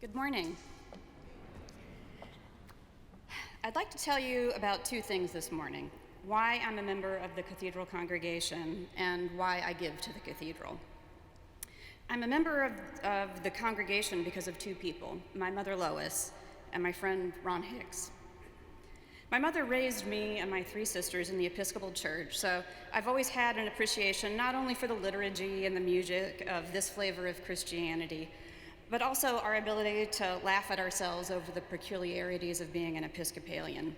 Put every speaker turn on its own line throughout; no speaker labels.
Good morning. I'd like to tell you about two things this morning: why I'm a member of the Cathedral congregation and why I give to the Cathedral. I'm a member of the congregation because of two people, my mother Lois and my friend Ron Hicks. My mother raised me and my three sisters in the Episcopal Church, so I've always had an appreciation not only for the liturgy and the music of this flavor of Christianity, but also our ability to laugh at ourselves over the peculiarities of being an Episcopalian.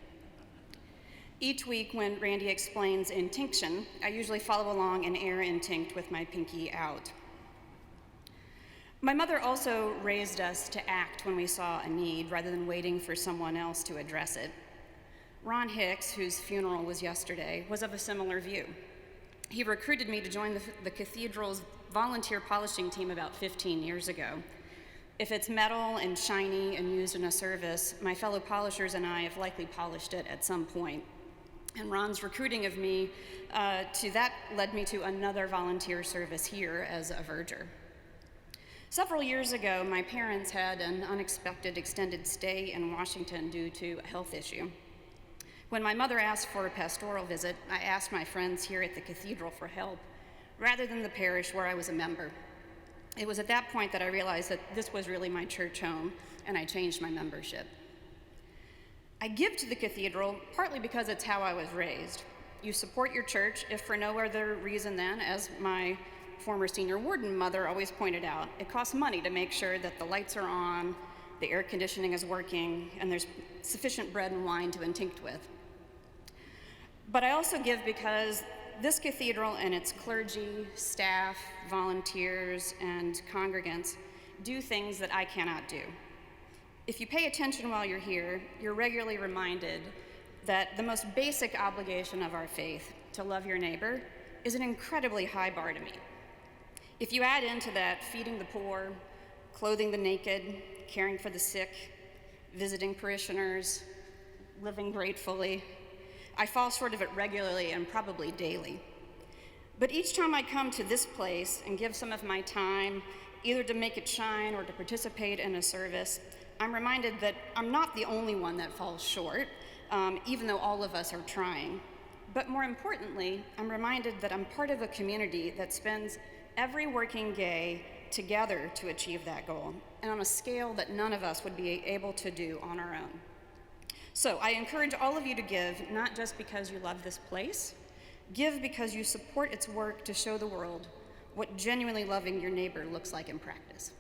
Each week when Randy explains intinction, I usually follow along and err instinct with my pinky out. My mother also raised us to act when we saw a need rather than waiting for someone else to address it. Ron Hicks, whose funeral was yesterday, was of a similar view. He recruited me to join the Cathedral's volunteer polishing team about 15 years ago. If it's metal and shiny and used in a service, my fellow polishers and I have likely polished it at some point. And Ron's recruiting of me to that led me to another volunteer service here as a verger. Several years ago, my parents had an unexpected extended stay in Washington due to a health issue. When my mother asked for a pastoral visit, I asked my friends here at the Cathedral for help, rather than the parish where I was a member. It was at that point that I realized that this was really my church home, and I changed my membership. I give to the Cathedral partly because it's how I was raised. You support your church, if for no other reason than, as my former senior warden mother always pointed out, it costs money to make sure that the lights are on, the air conditioning is working, and there's sufficient bread and wine to intinct with. But I also give because this cathedral and its clergy, staff, volunteers, and congregants do things that I cannot do. If you pay attention while you're here, you're regularly reminded that the most basic obligation of our faith, to love your neighbor, is an incredibly high bar to meet. If you add into that feeding the poor, clothing the naked, caring for the sick, visiting parishioners, living gratefully, I fall short of it regularly and probably daily. But each time I come to this place and give some of my time, either to make it shine or to participate in a service, I'm reminded that I'm not the only one that falls short, even though all of us are trying. But more importantly, I'm reminded that I'm part of a community that spends every working day together to achieve that goal, and on a scale that none of us would be able to do on our own. So I encourage all of you to give, not just because you love this place. Give because you support its work to show the world what genuinely loving your neighbor looks like in practice.